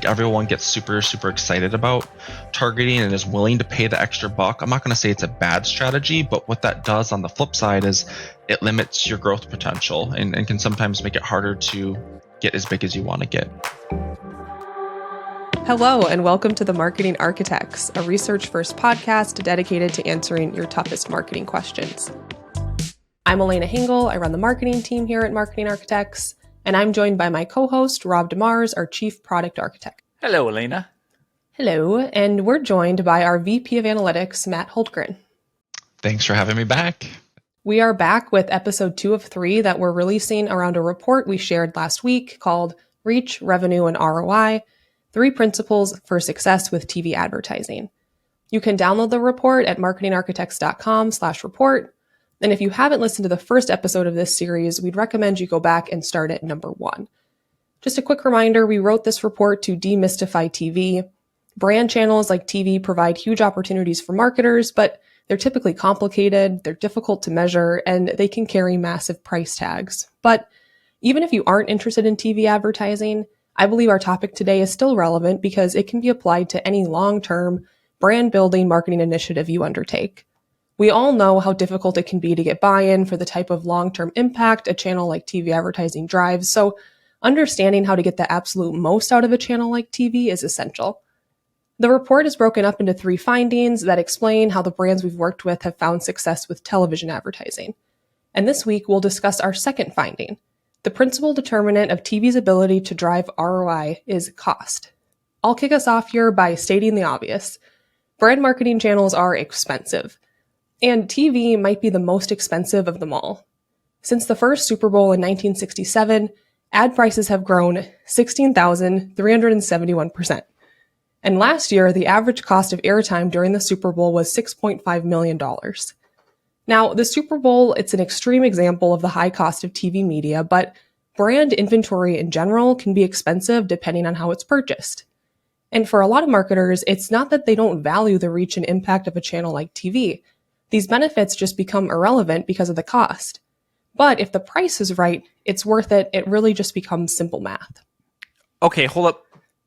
everyone gets super, super excited about targeting and is willing to pay the extra buck. I'm not going to say it's a bad strategy, but what that does on the flip side is it limits your growth potential and can sometimes make it harder to get as big as you want to get. Hello, and welcome to The Marketing Architects, a research-first podcast dedicated to answering your toughest marketing questions. I'm Elena Hingle. I run the marketing team here at Marketing Architects, and I'm joined by my co-host, Rob DeMars, our Chief Product Architect. Hello, Elena. Hello, and we're joined by our VP of Analytics, Matt Hultgren. Thanks for having me back. We are back with episode 2 of 3 that we're releasing around a report we shared last week called Reach, Revenue, and ROI, 3 Principles for Success with TV Advertising. You can download the report at marketingarchitects.com/report. And if you haven't listened to the first episode of this series, we'd recommend you go back and start at number 1. Just a quick reminder, we wrote this report to demystify TV. Brand channels like TV provide huge opportunities for marketers, but they're typically complicated, they're difficult to measure, and they can carry massive price tags. But even if you aren't interested in TV advertising, I believe our topic today is still relevant because it can be applied to any long-term brand-building marketing initiative you undertake. We all know how difficult it can be to get buy-in for the type of long-term impact a channel like TV advertising drives, so understanding how to get the absolute most out of a channel like TV is essential. The report is broken up into 3 findings that explain how the brands we've worked with have found success with television advertising. And this week, we'll discuss our second finding. The principal determinant of TV's ability to drive ROI is cost. I'll kick us off here by stating the obvious. Brand marketing channels are expensive, and TV might be the most expensive of them all. Since the first Super Bowl in 1967, ad prices have grown 16,371%. And last year, the average cost of airtime during the Super Bowl was $6.5 million. Now, the Super Bowl, it's an extreme example of the high cost of TV media, but brand inventory in general can be expensive depending on how it's purchased. And for a lot of marketers, it's not that they don't value the reach and impact of a channel like TV. These benefits just become irrelevant because of the cost. But if the price is right, it's worth it. It really just becomes simple math. Okay, hold up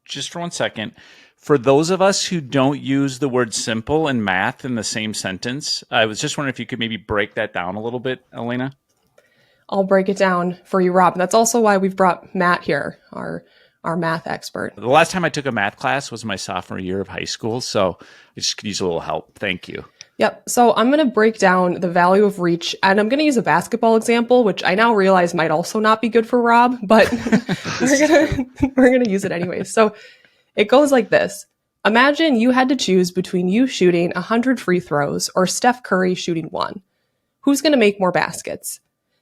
just for 1 second. For those of us who don't use the word simple and math in the same sentence, I was just wondering if you could maybe break that down a little bit, Elena? I'll break it down for you, Rob. That's also why we've brought Matt here, our math expert. The last time I took a math class was my sophomore year of high school, so I just could use a little help. Thank you. Yep. So I'm going to break down the value of reach, and I'm going to use a basketball example, which I now realize might also not be good for Rob, but we're going to use it anyway. So it goes like this. Imagine you had to choose between you shooting 100 free throws or Steph Curry shooting 1. Who's going to make more baskets?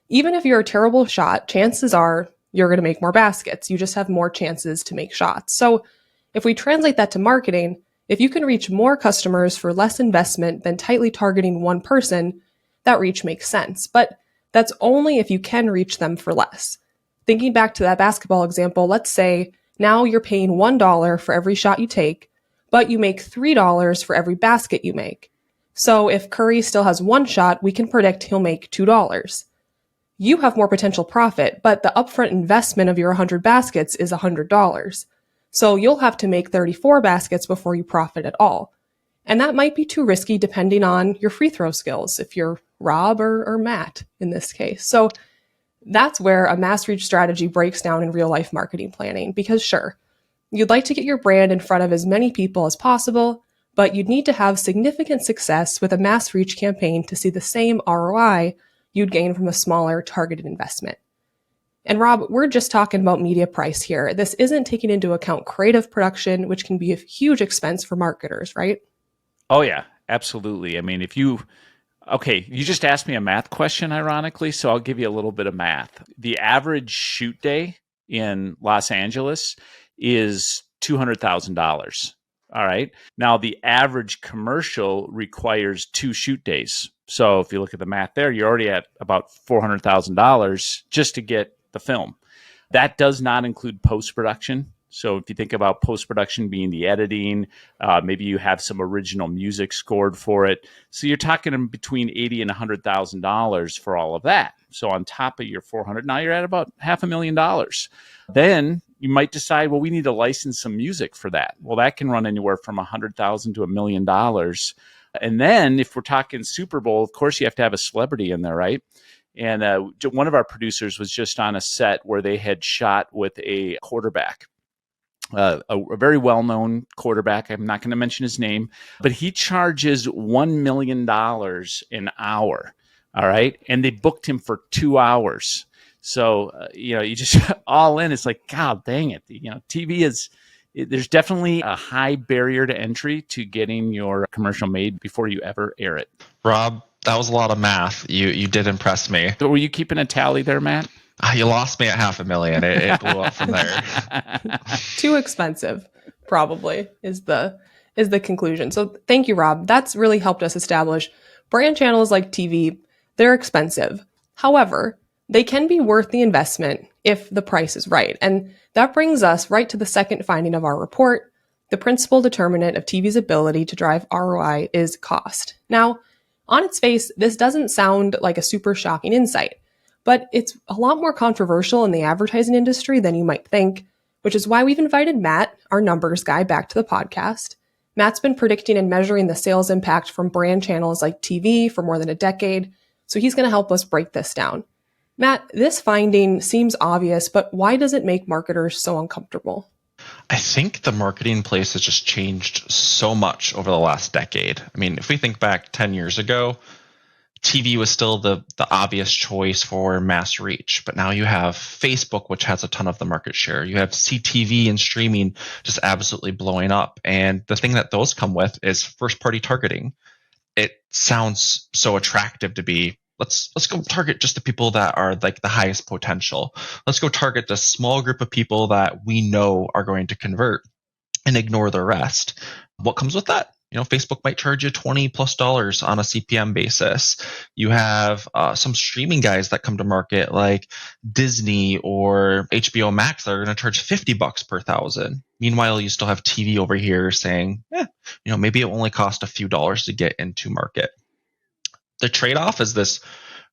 Even if you're a terrible shot, chances are you're going to make more baskets. You just have more chances to make shots. So if we translate that to marketing, if you can reach more customers for less investment than tightly targeting one person, that reach makes sense. But that's only if you can reach them for less. Thinking back to that basketball example, let's say now you're paying $1 for every shot you take, but you make $3 for every basket you make. So if Curry still has 1 shot, we can predict he'll make $2. You have more potential profit, but the upfront investment of your 100 baskets is $100. So you'll have to make 34 baskets before you profit at all. And that might be too risky depending on your free throw skills, if you're Rob or Matt in this case. So that's where a mass reach strategy breaks down in real life marketing planning, because sure, you'd like to get your brand in front of as many people as possible, but you'd need to have significant success with a mass reach campaign to see the same ROI you'd gain from a smaller targeted investment. And Rob, we're just talking about media price here. This isn't taking into account creative production, which can be a huge expense for marketers, right? Oh, yeah, absolutely. I mean, you just asked me a math question, ironically, so I'll give you a little bit of math. The average shoot day in Los Angeles is $200,000. All right. Now, the average commercial requires 2 shoot days. So if you look at the math there, you're already at about $400,000 just to get the film. That does not include post-production. So if you think about post-production being the editing, maybe you have some original music scored for it. So you're talking between $80,000 and $100,000 for all of that. So on top of your 400, now you're at about $500,000. Then you might decide, well, we need to license some music for that. Well, that can run anywhere from $100,000 to $1 million. And then if we're talking Super Bowl, of course, you have to have a celebrity in there, right? And one of our producers was just on a set where they had shot with a quarterback, a very well-known quarterback. I'm not going to mention his name, but he charges $1 million an hour. All right. And they booked him for 2 hours. So, you just all in. It's like, God dang it. TV there's definitely a high barrier to entry to getting your commercial made before you ever air it. Rob, that was a lot of math. You did impress me. So were you keeping a tally there, Matt? You lost me at $500,000. It blew up from there. Too expensive, probably, is the conclusion. So thank you, Rob. That's really helped us establish brand channels like TV. They're expensive. However, they can be worth the investment if the price is right. And that brings us right to the second finding of our report. The principal determinant of TV's ability to drive ROI is cost. Now, on its face, this doesn't sound like a super shocking insight, but it's a lot more controversial in the advertising industry than you might think, which is why we've invited Matt, our numbers guy, back to the podcast. Matt's been predicting and measuring the sales impact from brand channels like TV for more than a decade, so he's going to help us break this down. Matt, this finding seems obvious, but why does it make marketers so uncomfortable? I think the marketing place has just changed so much over the last decade. I mean, if we think back 10 years ago, TV was still the obvious choice for mass reach, but now you have Facebook, which has a ton of the market share. You have CTV and streaming just absolutely blowing up. And the thing that those come with is first-party targeting. It sounds so attractive to be, let's go target just the people that are like the highest potential. Let's go target the small group of people that we know are going to convert and ignore the rest. What comes with that? Facebook might charge you $20+ on a CPM basis. You have some streaming guys that come to market like Disney or HBO Max that are going to charge $50 per thousand. Meanwhile, you still have TV over here saying, maybe it only cost a few dollars to get into market. The trade-off is this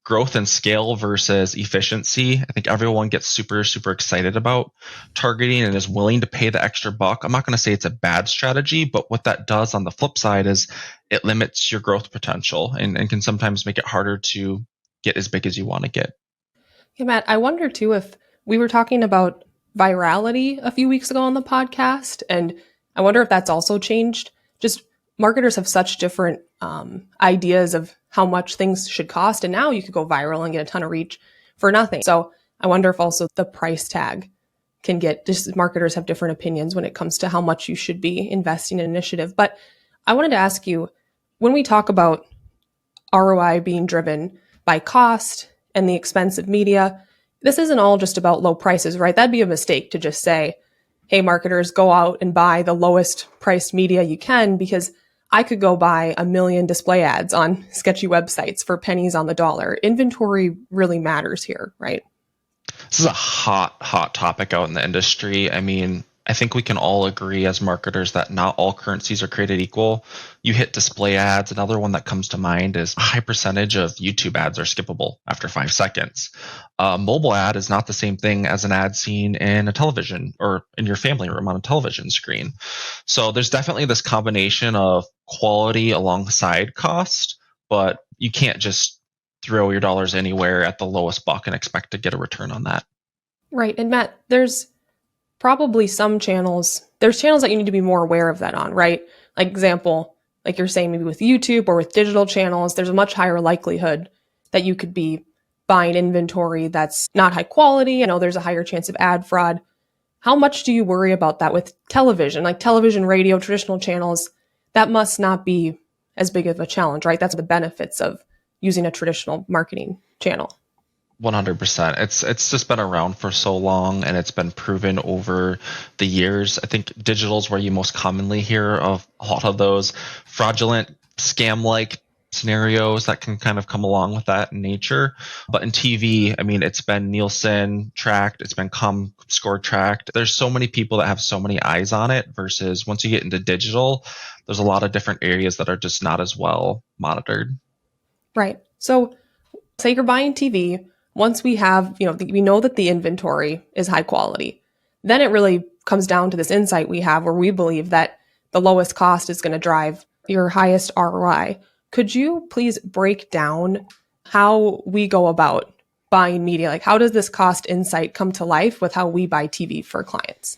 growth and scale versus efficiency. I think everyone gets super, super excited about targeting and is willing to pay the extra buck. I'm not going to say it's a bad strategy, but what that does on the flip side is it limits your growth potential and can sometimes make it harder to get as big as you want to get. Yeah, Matt, I wonder too if we were talking about virality a few weeks ago on the podcast, and I wonder if that's also changed. Just marketers have such different ideas of how much things should cost. And now you could go viral and get a ton of reach for nothing. So I wonder if also the price tag can get, just marketers have different opinions when it comes to how much you should be investing in an initiative. But I wanted to ask you, when we talk about ROI being driven by cost and the expense of media, this isn't all just about low prices, right? That'd be a mistake to just say, hey, marketers, go out and buy the lowest priced media you can, because I could go buy 1 million display ads on sketchy websites for pennies on the dollar. Inventory really matters here, right? This is a hot topic out in the industry. I mean, I think we can all agree as marketers that not all currencies are created equal. You hit display ads. Another one that comes to mind is a high percentage of YouTube ads are skippable after 5 seconds. A mobile ad is not the same thing as an ad seen in a television or in your family room on a television screen. So there's definitely this combination of quality alongside cost, but you can't just throw your dollars anywhere at the lowest buck and expect to get a return on that. Right. And Matt, there's probably there's channels that you need to be more aware of that on, right? Like example, like you're saying, maybe with YouTube or with digital channels, there's a much higher likelihood that you could be buying inventory that's not high quality. There's a higher chance of ad fraud. How much do you worry about that with television, like television, radio, traditional channels? That must not be as big of a challenge, right? That's the benefits of using a traditional marketing channel. 100%. It's just been around for so long, and it's been proven over the years. I think digital is where you most commonly hear of a lot of those fraudulent, scam-like scenarios that can kind of come along with that in nature. But in TV, I mean, it's been Nielsen tracked, it's been ComScore tracked. There's so many people that have so many eyes on it versus once you get into digital, there's a lot of different areas that are just not as well monitored. Right. So say you're buying TV. Once we have, we know that the inventory is high quality, then it really comes down to this insight we have where we believe that the lowest cost is going to drive your highest ROI. Could you please break down how we go about buying media? Like, how does this cost insight come to life with how we buy TV for clients?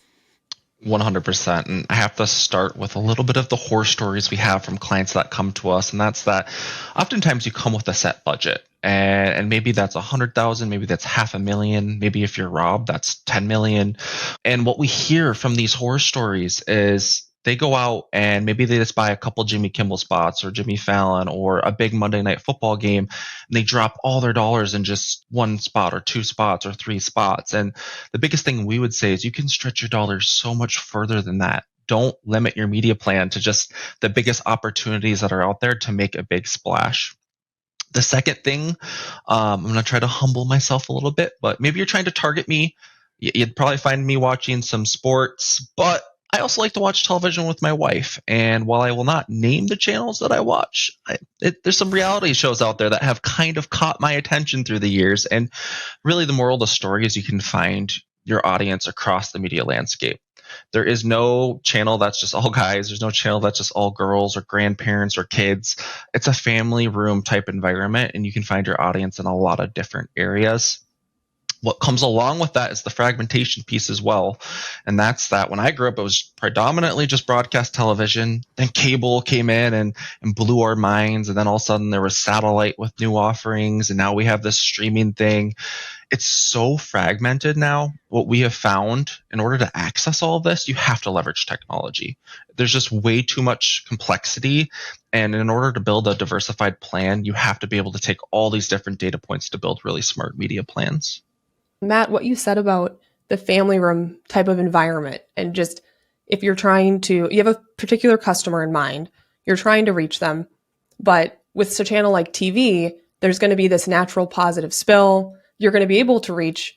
100%. And I have to start with a little bit of the horror stories we have from clients that come to us. And that's that oftentimes you come with a set budget. And maybe that's 100,000, maybe that's $500,000, maybe if you're Rob, that's 10 million. And what we hear from these horror stories is they go out and maybe they just buy a couple Jimmy Kimmel spots or Jimmy Fallon or a big Monday night football game, and they drop all their dollars in just one spot or two spots or three spots. And the biggest thing we would say is you can stretch your dollars so much further than that. Don't limit your media plan to just the biggest opportunities that are out there to make a big splash. The second thing, I'm going to try to humble myself a little bit, but maybe you're trying to target me. You'd probably find me watching some sports, but I also like to watch television with my wife. And while I will not name the channels that I watch, there's some reality shows out there that have kind of caught my attention through the years. And really the moral of the story is you can find your audience across the media landscape. There is no channel that's just all guys. There's no channel that's just all girls or grandparents or kids. It's a family room type environment, and you can find your audience in a lot of different areas. What comes along with that is the fragmentation piece as well. And that's that when I grew up, it was predominantly just broadcast television. Then cable came in and blew our minds. And then all of a sudden there was satellite with new offerings. And now we have this streaming thing. It's so fragmented now. What we have found, in order to access all of this, you have to leverage technology. There's just way too much complexity. And in order to build a diversified plan, you have to be able to take all these different data points to build really smart media plans. Matt, what you said about the family room type of environment, and just if you're you have a particular customer in mind, you're trying to reach them, but with a channel like TV, there's going to be this natural positive spill. You're going to be able to reach,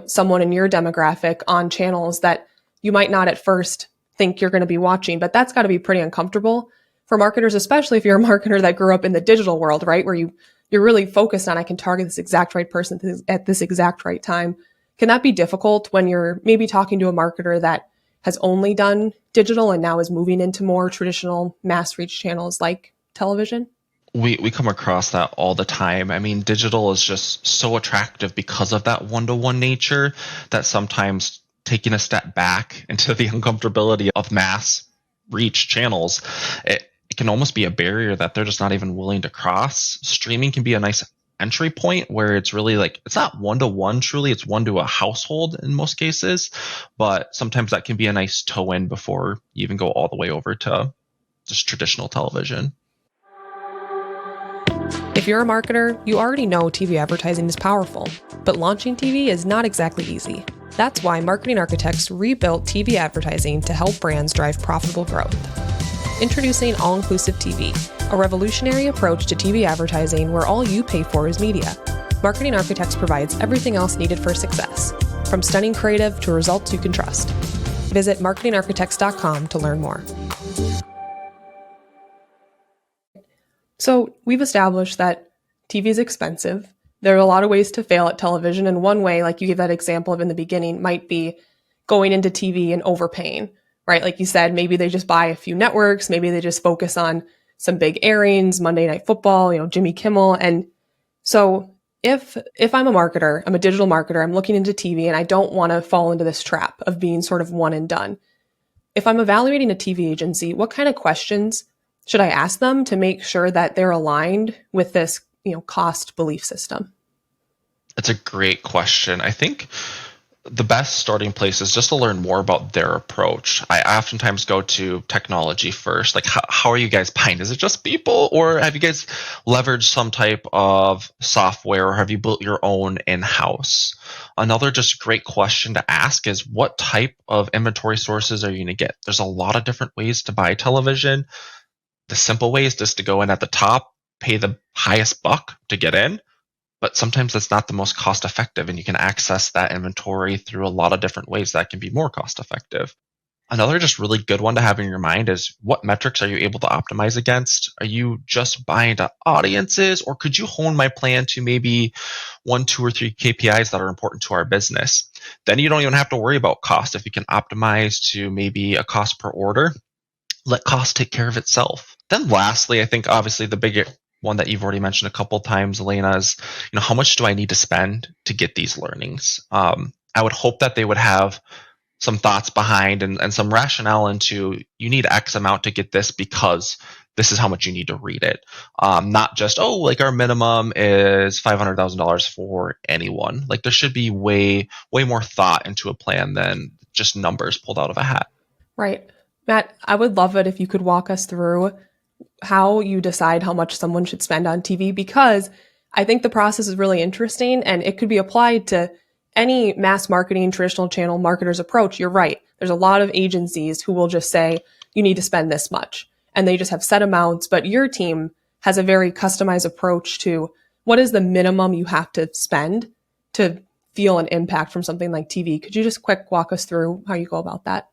someone in your demographic on channels that you might not at first think you're going to be watching, but that's got to be pretty uncomfortable for marketers, especially if you're a marketer that grew up in the digital world, right? Where you're really focused on, I can target this exact right person at this exact right time. Can that be difficult when you're maybe talking to a marketer that has only done digital and now is moving into more traditional mass reach channels like television? We come across that all the time. I mean, digital is just so attractive because of that one-to-one nature that sometimes taking a step back into the uncomfortability of mass reach channels, it can almost be a barrier that they're just not even willing to cross. Streaming can be a nice entry point where it's really like, it's not one-to-one truly, it's one to a household in most cases, but sometimes that can be a nice toe in before you even go all the way over to just traditional television. If you're a marketer, you already know TV advertising is powerful, but launching TV is not exactly easy. That's why Marketing Architects rebuilt TV advertising to help brands drive profitable growth. Introducing All-Inclusive TV, a revolutionary approach to TV advertising where all you pay for is media. Marketing Architects provides everything else needed for success, from stunning creative to results you can trust. Visit marketingarchitects.com to learn more. So we've established that TV is expensive. There are a lot of ways to fail at television, and one way, like you gave that example of in the beginning, might be going into TV and overpaying, right? Like you said, maybe they just buy a few networks, maybe they just focus on some big airings, Monday Night Football, Jimmy Kimmel. And so if I'm a marketer, I'm a digital marketer, I'm looking into TV and I don't want to fall into this trap of being sort of one and done. If I'm evaluating a TV agency, what kind of questions should I ask them to make sure that they're aligned with this, cost belief system? That's a great question. I think the best starting place is just to learn more about their approach. I oftentimes go to technology first. Like, how are you guys buying? Is it just people, or have you guys leveraged some type of software, or have you built your own in-house? Another just great question to ask is, what type of inventory sources are you going to get? There's a lot of different ways to buy television. The simple way is just to go in at the top, pay the highest buck to get in, but sometimes that's not the most cost effective, and you can access that inventory through a lot of different ways that can be more cost effective. Another just really good one to have in your mind is, what metrics are you able to optimize against? Are you just buying to audiences, or could you hone my plan to maybe 1, 2, or 3 KPIs that are important to our business? Then you don't even have to worry about cost. If you can optimize to maybe a cost per order, let cost take care of itself. Then lastly, I think obviously the big one that you've already mentioned a couple of times, Elena, is, how much do I need to spend to get these learnings? I would hope that they would have some thoughts behind and some rationale into, you need X amount to get this because this is how much you need to read it. Not just, like our minimum is $500,000 for anyone. Like, there should be way more thought into a plan than just numbers pulled out of a hat. Right. Matt, I would love it if you could walk us through how you decide how much someone should spend on TV, because I think the process is really interesting and it could be applied to any mass marketing, traditional channel marketer's approach. You're right. There's a lot of agencies who will just say, you need to spend this much, and they just have set amounts. But your team has a very customized approach to what is the minimum you have to spend to feel an impact from something like TV. Could you just quick walk us through how you go about that?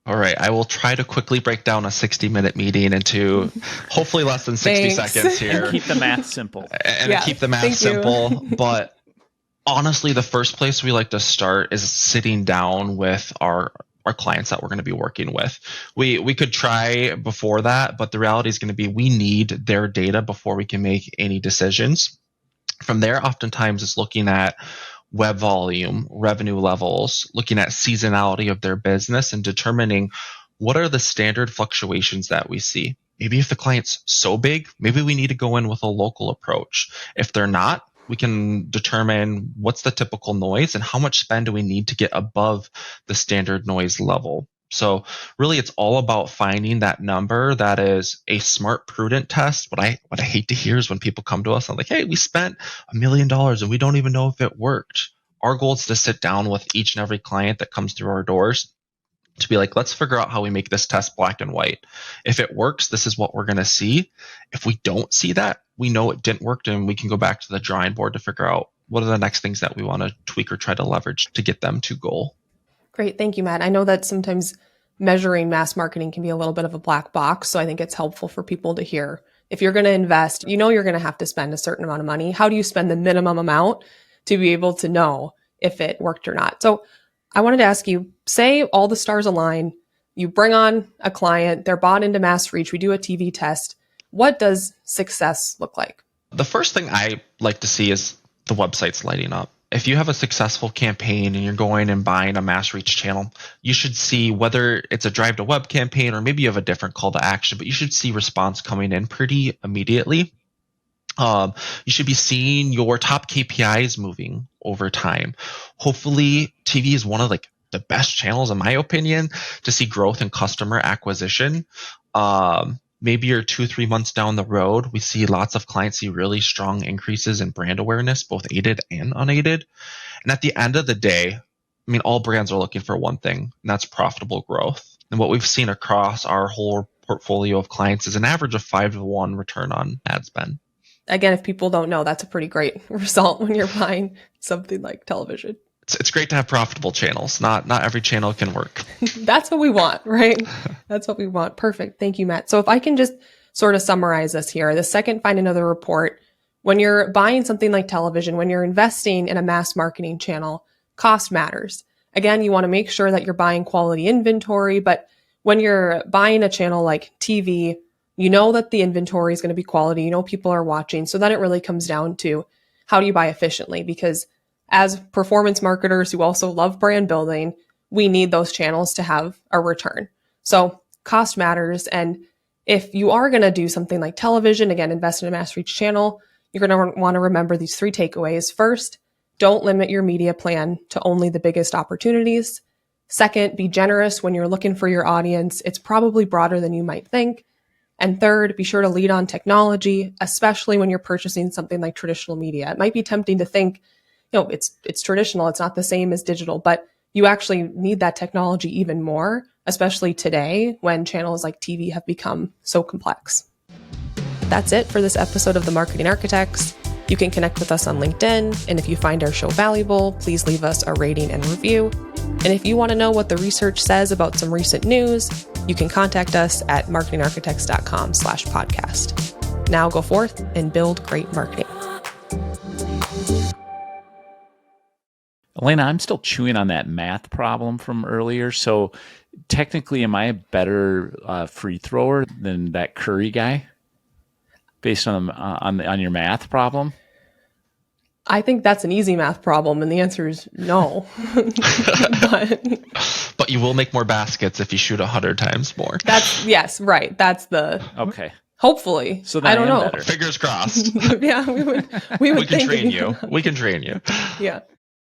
All right, I will try to quickly break down a 60-minute meeting into hopefully less than 60 seconds here. And keep the math simple. And keep the math simple. But honestly, the first place we like to start is sitting down with our clients that we're going to be working with. We could try before that, but the reality is going to be, we need their data before we can make any decisions. From there, oftentimes it's looking at web volume, revenue levels, looking at seasonality of their business, and determining what are the standard fluctuations that we see. Maybe if the client's so big, maybe we need to go in with a local approach. If they're not, we can determine what's the typical noise and how much spend do we need to get above the standard noise level. So really, it's all about finding that number that is a smart, prudent test. What I hate to hear is when people come to us and like, hey, we spent $1 million and we don't even know if it worked. Our goal is to sit down with each and every client that comes through our doors to be like, let's figure out how we make this test black and white. If it works, this is what we're going to see. If we don't see that, we know it didn't work, and we can go back to the drawing board to figure out what are the next things that we want to tweak or try to leverage to get them to goal. Great. Thank you, Matt. I know that sometimes measuring mass marketing can be a little bit of a black box. So I think it's helpful for people to hear, if you're going to invest, you're going to have to spend a certain amount of money. How do you spend the minimum amount to be able to know if it worked or not? So I wanted to ask you, say all the stars align, you bring on a client, they're bought into mass reach, we do a TV test. What does success look like? The first thing I like to see is the website's lighting up. If you have a successful campaign and you're going and buying a mass reach channel, you should see, whether it's a drive to web campaign or maybe you have a different call to action, but you should see response coming in pretty immediately. You should be seeing your top KPIs moving over time. Hopefully, TV is one of the best channels, in my opinion, to see growth in customer acquisition. Maybe you're 2-3 months down the road, we see lots of clients see really strong increases in brand awareness, both aided and unaided. And at the end of the day, all brands are looking for one thing, and that's profitable growth. And what we've seen across our whole portfolio of clients is an average of 5-to-1 return on ad spend. Again, if people don't know, that's a pretty great result when you're buying something like television. It's great to have profitable channels. Not every channel can work. That's what we want, right? That's what we want. Perfect. Thank you, Matt. So if I can just sort of summarize this here, the second Find Another report, when you're buying something like television, when you're investing in a mass marketing channel, cost matters. Again, you want to make sure that you're buying quality inventory, but when you're buying a channel like TV, you know that the inventory is going to be quality, people are watching. So then it really comes down to, how do you buy efficiently? Because as performance marketers who also love brand building, we need those channels to have a return. So cost matters. And if you are going to do something like television, again, invest in a mass reach channel, you're going to want to remember these 3 takeaways. First, don't limit your media plan to only the biggest opportunities. Second, be generous when you're looking for your audience. It's probably broader than you might think. And third, be sure to lead on technology, especially when you're purchasing something like traditional media. It might be tempting to think, it's traditional, it's not the same as digital, but you actually need that technology even more, especially today when channels like TV have become so complex. That's it for this episode of The Marketing Architects. You can connect with us on LinkedIn, and if you find our show valuable, please leave us a rating and review. And if you want to know what the research says about some recent news, you can contact us at marketingarchitects.com/podcast. Now go forth and build great marketing. Elena, I'm still chewing on that math problem from earlier. So technically, am I a better free thrower than that Curry guy based on your math problem? I think that's an easy math problem, and the answer is no. But you will make more baskets if you shoot 100 times more. Yes, right. That's the okay. Hopefully. So I don't know. Fingers crossed. Yeah, we would We can think train you. We can train you. Yeah.